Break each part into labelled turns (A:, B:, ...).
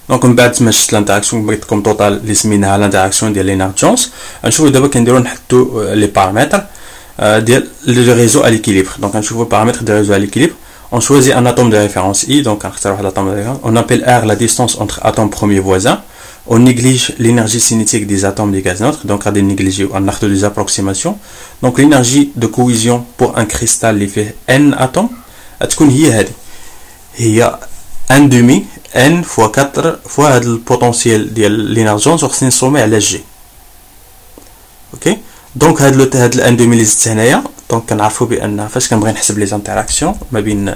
A: دونك من بعد ما شفت لانتراكسيون بغيت لكم توتال اللي سميناها لانتراكسيون ديال لينارجونس. غنشوفو دابا كنديرو نحطو لي بارامتر ديال لو ريزو ا ليكيليبر. دونك غنشوفو بارامتر ديال ريزو ا ليكيليبر. On choisit un atome de référence I, donc on appelle R la distance entre atomes premiers voisins. On néglige l'énergie cinétique des atomes des gaz neutres, donc on a négligé en acte des approximations. Donc l'énergie de cohésion pour un cristal qui fait N atomes, il y a 1 demi N fois 4 fois le potentiel de l'énergie sur une somme à G. Ok? Donc هاد ال 1 demi اللي زدت هنايا دونك كنعرفوا بان فاش كنبغي نحسب لي زانتراكسيون ما بين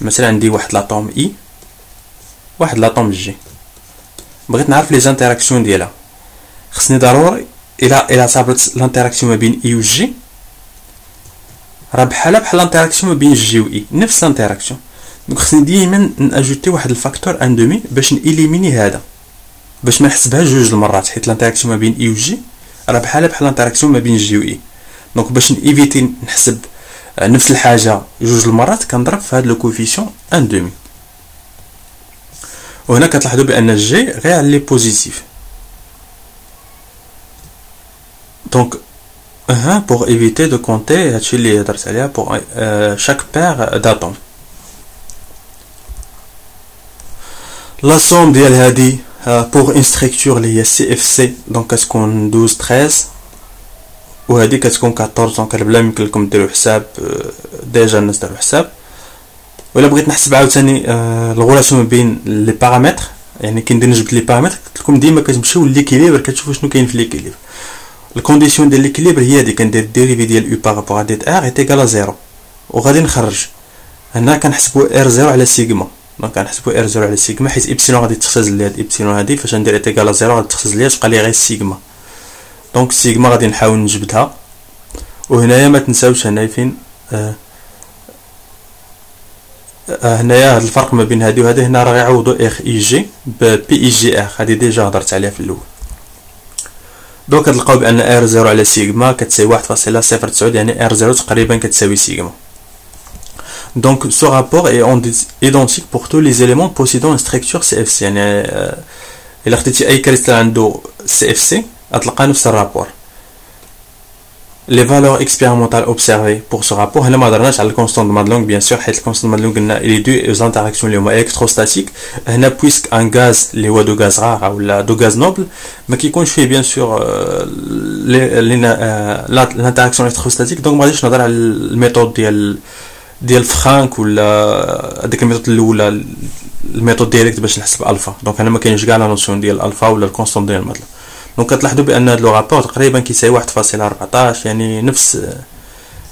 A: مثلا عندي واحد لاطوم اي واحد لاطوم جي، بغيت نعرف لي زانتراكسيون ديالها، خصني ضروري الى صابت لانتراكسيون ما بين اي و جي راه بحال لانتراكسيون ما بين جي و اي نفس لانتراكسيون. دونك خصني ديما ناجوتي واحد الفاكتور 1 دومي باش نإليميني هذا، باش ما نحسبهاش جوج المرات، حيت لانتراكسيون ما بين اي و جي راه بحال لانتراكسيون ما بين جي و اي. دونك باش نيفيتي نحسب نفس الحاجه جوج المرات كنضرب في هذا لو كوفيسيون 1 دومي. وهنا كتلاحظوا بان جي غير على لي بوزيتيف. دونك pour éviter de compter هادشي اللي هضرت عليها pour chaque paire d'atomes. La somme ديال هادي pour une structure اللي هي CFC دونك كتكون 12 13 وهذه كتكون 14. دونك بلا يمكن لكم ديروا حساب، ديجا الناس داروا حساب. ولا بغيت نحسب عاوتاني الغولاسيون بين لي بارامتر، يعني كي ندير نجبد لي بارامتر قلت لكم ديما كتمشيو ليكيليبر كتشوفوا شنو كاين في ليكيليبر. الكونديسيون ديال ليكيليبر هي هذه، كندير ديريفي ديال او بارابور ا ديت ار ايت ايكال 0 وغادي نخرج هنا كنحسبوا ار 0 على سيغما. دونك كنحسبوا ار 0 على سيغما حيت ايبسيلون غادي تختزل لي هاد ايبسيلون هادي، فاش ندير ايت ايكال 0 غادي تختزل لي تبقى لي غير سيغما. دونك سيغما غادي نحاول نجبدها. وهنايا ما تنساوش هنايا فين هنايا هاد الفرق ما بين هادي وهادي، هنا راه غيعوضوا اخ اي جي ب بي اي جي ار، هادي ديجا هضرت عليها في الاول. دونك كتلقاو بان ار 0 على سيغما كتساوي 1.09، يعني ار 0 تقريبا كتساوي سيغما. Donc ce rapport est identique pour tous les éléments possédant une structure CFC. يعني إلا خديتي أي كريستال عنده CFC غتلقى نفس الرابور. Les valeurs expérimentales observées pour ce rapport هنا ما هضرناش على الكونستون دو مادلونغ بيان سور، حيت الكونستون دو مادلونغ قلنا لي دو زانتراكسيون اللي هما الكتروستاتيك. هنا بويسك ان غاز اللي هو دو غاز رار ولا دو غاز نوبل ما كيكونش فيه بيان سور لانتراكسيون الكتروستاتيك. دونك ما غاديش نهضر على الميثود ديال فرانك ولا هذيك الميثود الاولى الميثود ديريكت باش نحسب الفا. دونك هنا ما كاينش كاع لا نوسيون ديال الفا ولا الكونستون ديال المادلونغ. دونك كتلاحظوا بان هذا لو رابور تقريبا كيساوي 1.14، يعني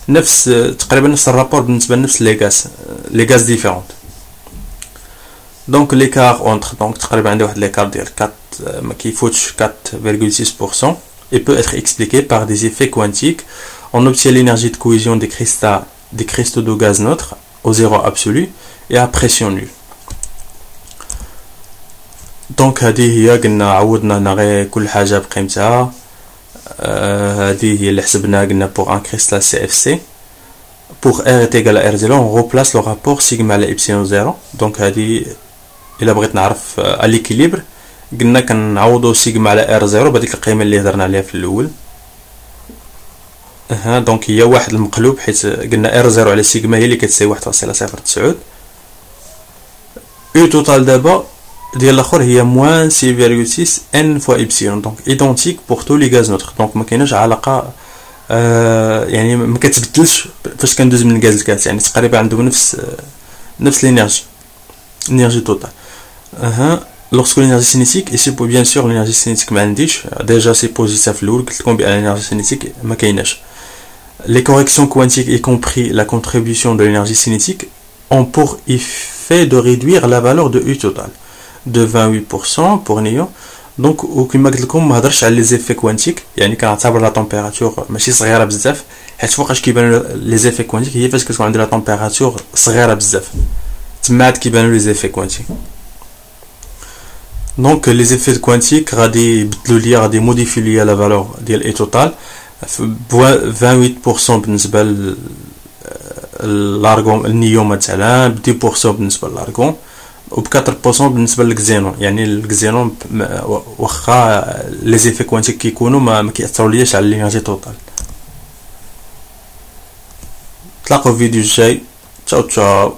A: نفس تقريبا نفس الرابور بالنسبه لنفس لي غاز ديفيرونت. دونك ليكار اونتر دونك تقريبا عندي واحد ليكار ديال 4 ما كيفوتش 4.6% et peut être expliqué par des effets quantiques. On obtient l'énergie de cohésion des cristaux de gaz neutre au zéro absolu et à pression nulle. دونك هذه هي قلنا عوضنا هنا غير كل حاجه بقيمتها. هذه هي اللي حسبناها قلنا pour un cristal CFC. pour R est égal à R0 on replace le rapport sigma على epsilon 0. دونك هذه الا بغيت نعرف l'équilibre قلنا كنعوضو سيغما على R0 بهذيك القيمه اللي هضرنا عليها في الاول. دونك هي واحد المقلوب حيت قلنا R0 على سيغما هي اللي كتساوي 1.09. او توتال دابا ديال الاخر هي موان 6.6 n fois epsilon. دونك ايدونتيك بور تو لي غاز نوتر. دونك ما كايناش علاقه يعني ما كتبدلش فاش كندوز من غاز لغاز، يعني تقريبا عندهم نفس l'énergie totale. Lorsque l'énergie cinétique et c'est bien sûr l'énergie cinétique ما عنديش déjà c'est positif في الاول قلت لكم بان l'énergie cinétique ما كايناش. Les corrections quantiques y compris la contribution de l'énergie cinétique ont pour effet de réduire la valeur de U total de 28% pour néon. دونك وكما قلت لكم ما هضرش على لي زيفي كوانتيك، يعني كنعتبر لا طومبيراتور ماشي صغيره بزاف، حيت فوقاش كيبانوا لي زيفي كوانتيك هي فاش كتكون عندنا لا طومبيراتور صغيره بزاف تما عاد كيبانوا لي زيفي كوانتيك. دونك لي زيفي كوانتيك غادي يبدلوا ليا غادي موديفيو ليا لا فالور ديال اي توتال ب 28% بالنسبه للارغون النيوم مثلا، ب 10% بالنسبه للارغون. و ب 4% بالنسبه للكزينون. يعني الكزينون واخا لي زيفي كوانتيك كيكونوا ما كيأثروا لياش على الانرجي توتال. تلاقوا في الفيديو الجاي. تشاو تشاو.